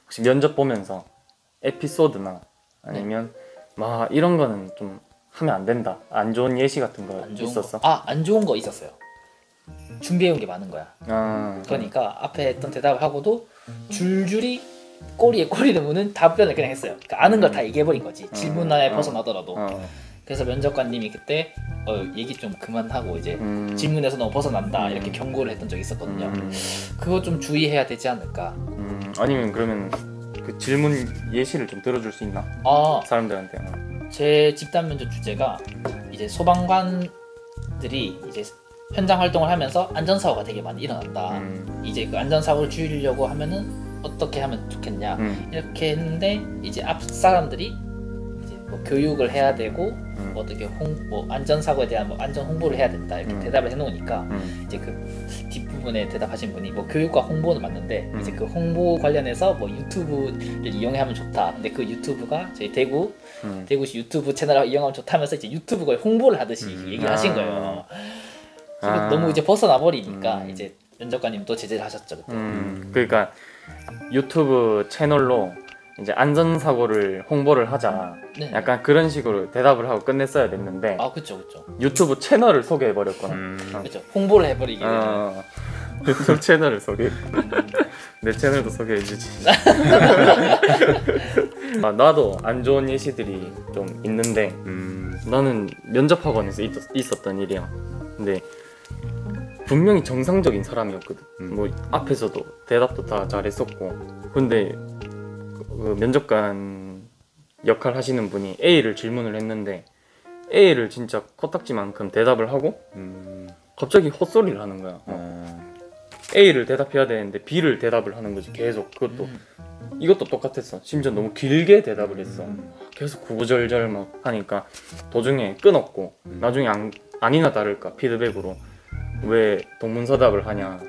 혹시 면접 보면서 에피소드나 아니면 막 이런 거는 좀 하면 안 된다, 안 좋은 예시 같은 거 있었어? 안 좋은 거 있었어요. 준비해온 게 많은 거야. 그러니까 앞에 했던 대답을 하고도 줄줄이 꼬리에 꼬리를 무는 답변을 그냥 했어요. 그러니까 아는 걸 다 얘기해버린 거지. 질문 하나에 벗어나더라도. 그래서 면접관님이 그때 얘기 좀 그만하고 이제 질문에서 너무 벗어난다 이렇게 경고를 했던 적이 있었거든요. 그거 좀 주의해야 되지 않을까. 아니면 그러면 그 질문 예시를 좀 들어줄 수 있나? 사람들한테. 제 집단 면접 주제가 이제 소방관들이 이제 현장 활동을 하면서 안전사고가 되게 많이 일어난다. 이제 그 안전사고를 줄이려고 하면은 어떻게 하면 좋겠냐 이렇게 했는데 이제 앞 사람들이 이제 뭐 교육을 해야 되고 뭐 어떻게 뭐 안전사고에 대한 뭐 안전 홍보를 해야 된다 이렇게 대답을 해놓으니까 이제 그 뒷부분에 대답하신 분이 뭐 교육과 홍보는 맞는데 이제 그 홍보 관련해서 뭐 유튜브를 이용하면 좋다. 근데 그 유튜브가 저희 대구시 유튜브 채널을 이용하면 좋다면서 이제 유튜브 거의 홍보를 하듯이 얘기를 하신 거예요. 너무 이제 벗어나 버리니까 이제 면접관님도 제재를 하셨죠 그때. 그러니까 유튜브 채널로 이제 안전사고를 홍보를 하자. 네. 약간 그런 식으로 대답을 하고 끝냈어야 됐는데. 그쵸. 유튜브 채널을 소개해버렸거나. 그쵸. 홍보를 해버리게 되면. 유튜브 채널을 소개. 내 채널도 소개해주지. 나도 안 좋은 예시들이 좀 있는데 나는 면접학원에서 있었던 일이야. 근데 분명히 정상적인 사람이었거든. 뭐 앞에서도 대답도 다 잘했었고. 근데 그 면접관 역할 하시는 분이 A를 질문을 했는데 A를 진짜 코딱지만큼 대답을 하고 갑자기 헛소리를 하는 거야. A를 대답해야 되는데 B를 대답을 하는 거지 계속. 그것도 이것도 똑같았어. 심지어 너무 길게 대답을 했어. 계속 구구절절 막 하니까 도중에 끊었고 나중에 아니나 다를까 피드백으로 왜 동문서답을 하냐.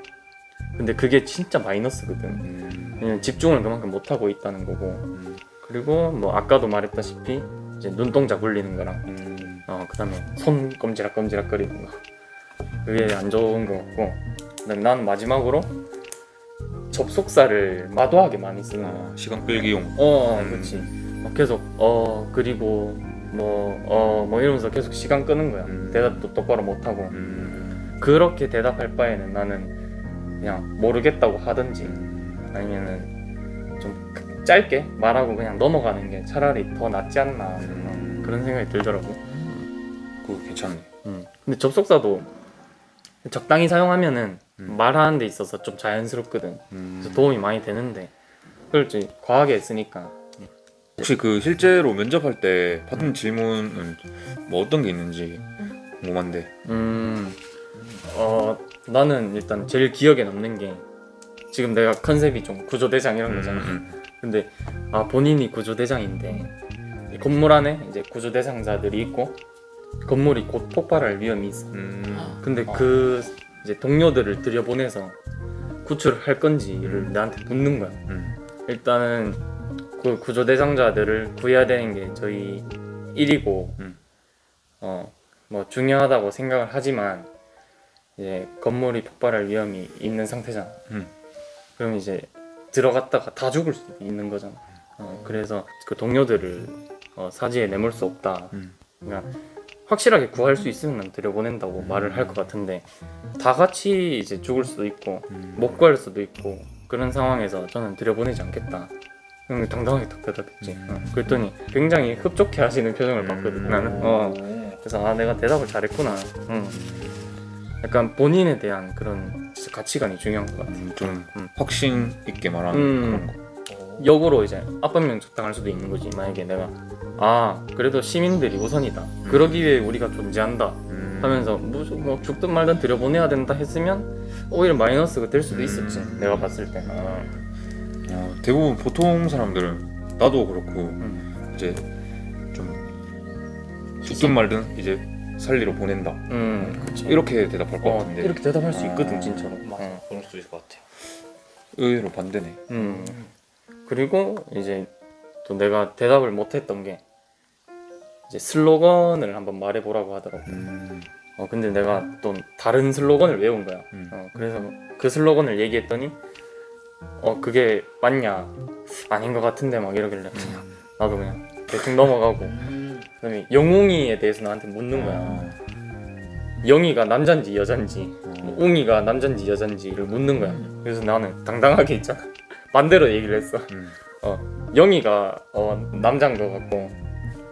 근데 그게 진짜 마이너스거든. 왜냐면 집중을 그만큼 못하고 있다는 거고. 그리고 뭐 아까도 말했다시피 이제 눈동자 굴리는 거랑 그 다음에 손 꼼지락꼼지락 거리는 거, 그게 안 좋은 거 같고. 그다음에 나는 마지막으로 접속사를 마도하게 많이 쓰는 거야. 시간 끌기용. 그렇지. 막 계속 그리고 뭐 이러면서 계속 시간 끄는 거야. 대답도 똑바로 못하고. 그렇게 대답할 바에는 나는 그냥 모르겠다고 하든지 아니면은 좀 짧게 말하고 그냥 넘어가는 게 차라리 더 낫지 않나. 그런 생각이 들더라고. 그거 괜찮네. 근데 접속사도 적당히 사용하면은 말하는 데 있어서 좀 자연스럽거든. 그래서 도움이 많이 되는데 그걸 좀 과하게 쓰니까. 혹시 그 실제로 면접할 때 받은 질문은 뭐 어떤 게 있는지 궁금한데. 나는 일단 제일 기억에 남는 게, 지금 내가 컨셉이 좀 구조대장 이런 거잖아. 근데 본인이 구조대장인데 건물 안에 이제 구조대상자들이 있고 건물이 곧 폭발할 위험이 있어. 근데 그 이제 동료들을 들여보내서 구출할 건지를 나한테 묻는 거야. 일단은 그 구조대상자들을 구해야 되는 게 저희 일이고 뭐 중요하다고 생각을 하지만 이제 건물이 폭발할 위험이 있는 상태잖아. 그럼 이제 들어갔다가 다 죽을 수도 있는 거잖아. 그래서 그 동료들을 사지에 내몰 수 없다. 그러니까 확실하게 구할 수 있으면 난 들여보낸다고 말을 할 것 같은데 다 같이 이제 죽을 수도 있고 못 구할 수도 있고 그런 상황에서 저는 들여보내지 않겠다. 그럼 당당하게 딱 대답했지. 그랬더니 굉장히 흡족해 하시는 표정을 봤거든 나는. 그래서 내가 대답을 잘했구나. 약간 본인에 대한 그런 진짜 가치관이 중요한 것 같아. 좀 확신 있게 말하는 그런 거. 역으로 이제 압박명 적당할 수도 있는 거지. 만약에 내가 그래도 시민들이 우선이다, 그러기 위해 우리가 존재한다 하면서 뭐 죽든 말든 들여보내야 된다 했으면 오히려 마이너스가 될 수도 있었지. 내가 봤을 때. 대부분 보통 사람들은 나도 그렇고 이제 좀 죽든 말든 이제 살리러 보낸다. 이렇게 대답할 것 같은데. 이렇게 대답할 수 있거든 진짜로. 맞아. 그럴 수도 있을 것 같아요. 의외로 반대네. 그리고 이제 또 내가 대답을 못했던 게 이제 슬로건을 한번 말해보라고 하더라고. 근데 내가 또 다른 슬로건을 외운 거야. 그래서 그 슬로건을 얘기했더니 그게 맞냐, 아닌 것 같은데 막 이러길래 그냥 나도 그냥 대충 넘어가고 그다음에 영웅이에 대해서 나한테 묻는 거야. 영희가 남잔지 여잔지 웅이가 남잔지 여잔지를 묻는 거야. 그래서 나는 당당하게 있잖아. 반대로 얘기를 했어. 영희가 남잔 것 같고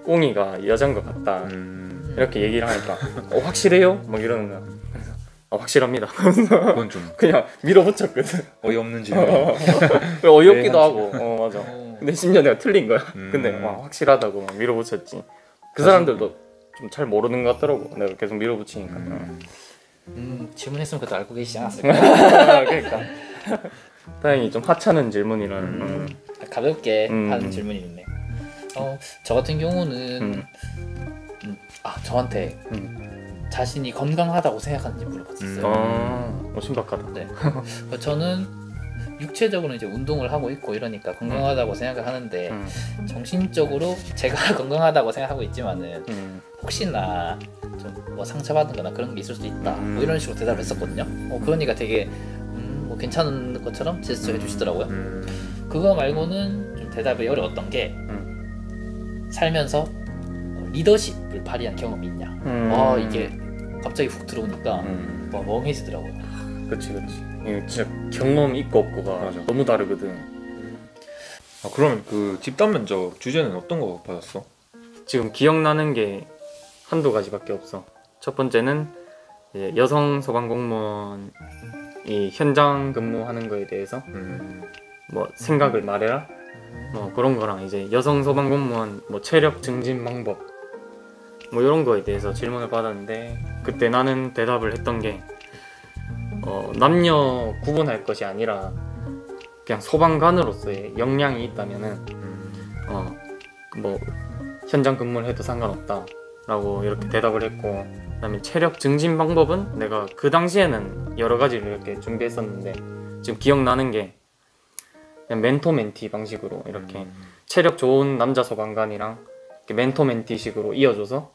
웅이가 여잔 것 같다. 이렇게 얘기를 하니까 확실해요? 막 이러는 거야. 그래서 확실합니다. 그건 좀 그냥 밀어붙였거든. 어이없는 질문. 어이없기도 하고 맞아. 근데 심지어 내가 틀린 거야. 근데 확실하다고 막 밀어붙였지. 그 사람들도 좀 잘 모르는 것 같더라고. 내가 계속 밀어붙이니까. 질문했으면 그것도 알고 계시지 않았을까? 그러니까 다행히 좀 하찮은 질문이라는. 가볍게 하는 질문이 있네. 저 같은 경우는 저한테 자신이 건강하다고 생각하는지 물어봤었어요. 신박하다. 네. 저는 육체적으로 이제 운동을 하고 있고 이러니까 건강하다고 생각을 하는데 정신적으로 제가 건강하다고 생각하고 있지만은 혹시나 좀 뭐 상처받은 거나 그런 게 있을 수도 있다 뭐 이런 식으로 대답을 했었거든요. 그러니까 되게 뭐 괜찮은 것처럼 제스처 해주시더라고요. 그거 말고는 좀 대답이 어려웠던 게 살면서 리더십을 발휘한 경험이 있냐. 이게 갑자기 훅 들어오니까 멍해지더라고요. 그치. 이게 진짜 경험 있고 없고가 맞아. 너무 다르거든. 그러면 그 집단 면접 주제는 어떤 거 받았어? 지금 기억나는 게 한두 가지밖에 없어. 첫 번째는 이제 여성 소방공무원이 현장 근무하는 거에 대해서 뭐 생각을 말해라 뭐 그런 거랑 이제 여성 소방공무원 뭐 체력 증진 방법 뭐 이런 거에 대해서 질문을 받았는데 그때 나는 대답을 했던 게 남녀 구분할 것이 아니라 그냥 소방관으로서의 역량이 있다면은 뭐 현장 근무를 해도 상관없다 라고 이렇게 대답을 했고, 그다음에 체력 증진 방법은 내가 그 당시에는 여러 가지를 이렇게 준비했었는데 지금 기억나는 게 그냥 멘토 멘티 방식으로 이렇게 체력 좋은 남자 소방관이랑 이렇게 멘토 멘티식으로 이어줘서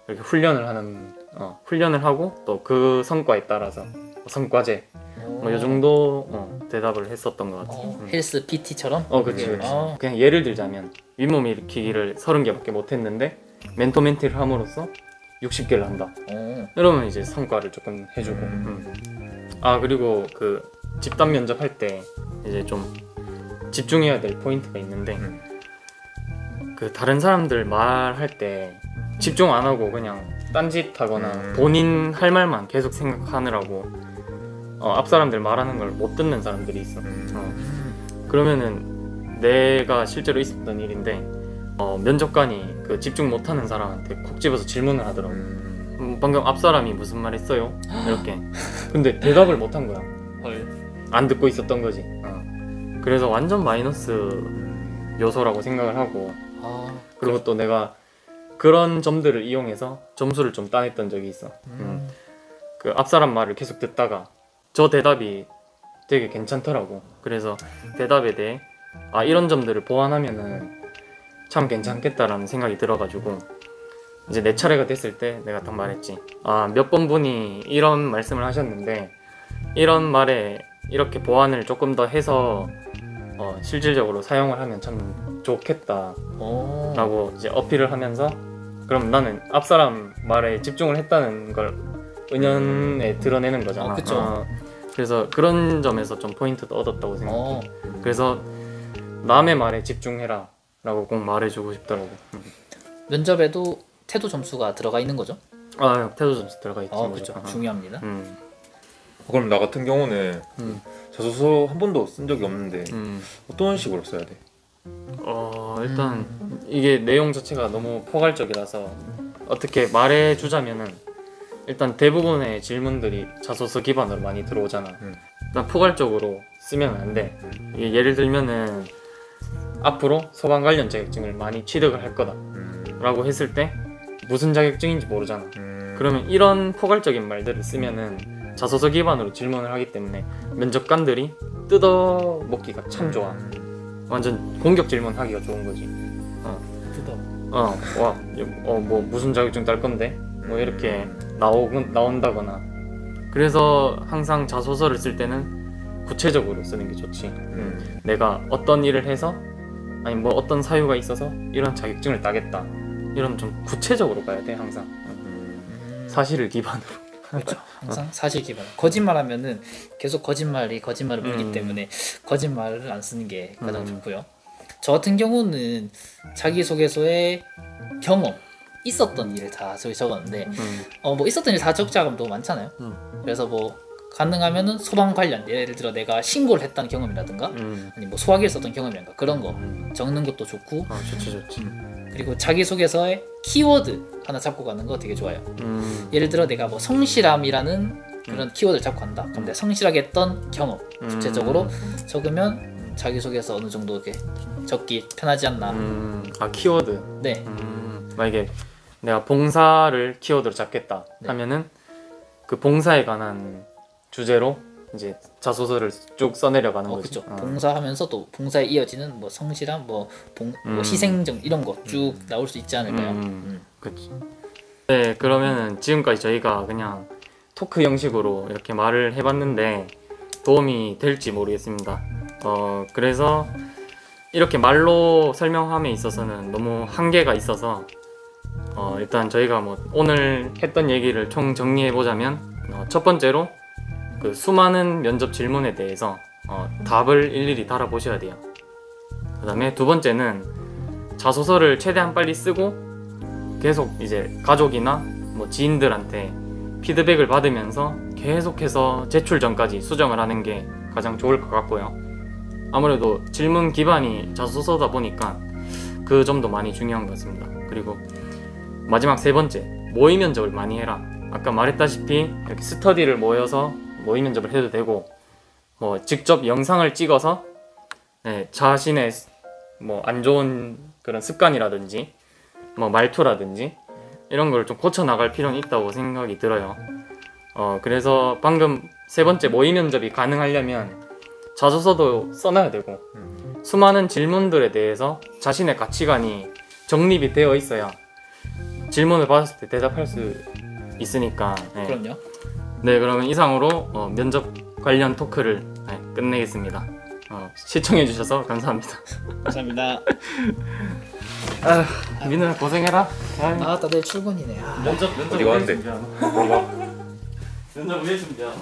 이렇게 훈련을 하고 또 그 성과에 따라서 성과제 뭐 이 정도 대답을 했었던 것 같아. 헬스 PT처럼? 그치. 그냥 예를 들자면 윗몸 일으키기를 30개밖에 못했는데 멘토 멘티를 함으로써 60개를 한다. 이러면 이제 성과를 조금 해주고. 그리고 그 집단 면접할 때 이제 좀 집중해야 될 포인트가 있는데 그 다른 사람들 말할 때 집중 안 하고 그냥 딴짓하거나 본인 할 말만 계속 생각하느라고 앞 사람들 말하는 걸 못 듣는 사람들이 있어. 그러면은 내가 실제로 있었던 일인데 면접관이 그 집중 못하는 사람한테 콕 집어서 질문을 하더라고. 방금 앞 사람이 무슨 말 했어요? 이렇게. 근데 대답을 못한 거야. 안 듣고 있었던 거지. 그래서 완전 마이너스 요소라고 생각을 하고. 그리고 또 내가 그런 점들을 이용해서 점수를 좀 따냈던 적이 있어. 그 앞 사람 말을 계속 듣다가 저 대답이 되게 괜찮더라고. 그래서 대답에 대해 이런 점들을 보완하면은 참 괜찮겠다라는 생각이 들어가지고 이제 내 차례가 됐을 때 내가 딱 말했지. 몇 번 분이 이런 말씀을 하셨는데 이런 말에 이렇게 보완을 조금 더 해서 실질적으로 사용을 하면 참 좋겠다 라고 이제 어필을 하면서 그럼 나는 앞사람 말에 집중을 했다는 걸 은연에 드러내는 거잖아. 그쵸. 그래서 그런 점에서 좀 포인트도 얻었다고 생각해. 그래서 남의 말에 집중해라 라고 꼭 말해주고 싶더라고. 면접에도 태도 점수가 들어가 있는 거죠? 태도 점수 들어가 있지. 그렇죠. 중요합니다. 그럼 나 같은 경우는 자소서 한 번도 쓴 적이 없는데 어떤 식으로 써야 돼? 일단 이게 내용 자체가 너무 포괄적이라서 어떻게 말해주자면은 일단 대부분의 질문들이 자소서 기반으로 많이 들어오잖아. 일단 포괄적으로 쓰면 안 돼. 이게 예를 들면은 앞으로 소방 관련 자격증을 많이 취득을 할 거다 라고 했을 때 무슨 자격증인지 모르잖아. 그러면 이런 포괄적인 말들을 쓰면은 자소서 기반으로 질문을 하기 때문에 면접관들이 뜯어먹기가 참 좋아. 완전 공격 질문하기가 좋은 거지. 뭐 무슨 자격증 딸 건데? 뭐 이렇게 나온다거나. 그래서 항상 자소서를 쓸 때는 구체적으로 쓰는 게 좋지. 내가 어떤 일을 해서 아니 뭐 어떤 사유가 있어서 이런 자격증을 따겠다. 이런 좀 구체적으로 가야 돼 항상. 사실을 기반으로. 그렇죠. 항상 사실 기반. 거짓말하면은 계속 거짓말을 물기 때문에 거짓말을 안 쓰는 게 가장 좋고요. 저 같은 경우는 자기소개서에 경험, 있었던 일을 다 저기 적었는데 뭐 있었던 일 다 적자면 너무 많잖아요. 그래서 뭐 가능하면은 소방 관련, 예를 들어 내가 신고를 했다는 경험이라든가 아니 뭐 소화기를 썼던 경험이라든가 그런 거 적는 것도 좋고. 좋지. 그리고 자기소개서에 키워드 하나 잡고 가는 거 되게 좋아요. 예를 들어 내가 뭐 성실함이라는 그런 키워드를 잡고 간다. 그럼 내가 성실하게 했던 경험 구체적으로 적으면 자기소개서 어느 정도 이렇게 적기 편하지 않나. 키워드. 네. 만약에 내가 봉사를 키워드로 잡겠다 하면은 그 봉사에 관한 주제로 이제 자소서를 쭉 써내려가는 거지. 그렇죠. 봉사하면서 또 봉사에 이어지는 뭐 성실함, 뭐 희생정 이런 거 쭉 나올 수 있지 않을까요? 그렇지. 네, 그러면은 지금까지 저희가 그냥 토크 형식으로 이렇게 말을 해봤는데 도움이 될지 모르겠습니다. 그래서 이렇게 말로 설명함에 있어서는 너무 한계가 있어서 일단 저희가 뭐 오늘 했던 얘기를 총 정리해 보자면 첫 번째로 그 수많은 면접 질문에 대해서 답을 일일이 달아보셔야 돼요. 그 다음에 두 번째는 자소서를 최대한 빨리 쓰고 계속 이제 가족이나 뭐 지인들한테 피드백을 받으면서 계속해서 제출 전까지 수정을 하는 게 가장 좋을 것 같고요. 아무래도 질문 기반이 자소서다 보니까 그 점도 많이 중요한 것 같습니다. 그리고 마지막 세 번째, 모의 면접을 많이 해라. 아까 말했다시피 이렇게 스터디를 모여서 모의 면접을 해도 되고 뭐 직접 영상을 찍어서 자신의 뭐 안 좋은 그런 습관이라든지 뭐 말투라든지 이런 걸 좀 고쳐 나갈 필요는 있다고 생각이 들어요. 그래서 방금 세 번째 모의 면접이 가능하려면 자소서도 써놔야 되고 수많은 질문들에 대해서 자신의 가치관이 정립이 되어 있어야 질문을 받았을 때 대답할 수 있으니까. 그럼요. 네, 그러면 이상으로 면접 관련 토크를 끝내겠습니다. 시청해주셔서 감사합니다. 감사합니다. 민우야 고생해라. 나왔다 내일 출근이네. 면접 어디 가는데? 면접 왜 준비야?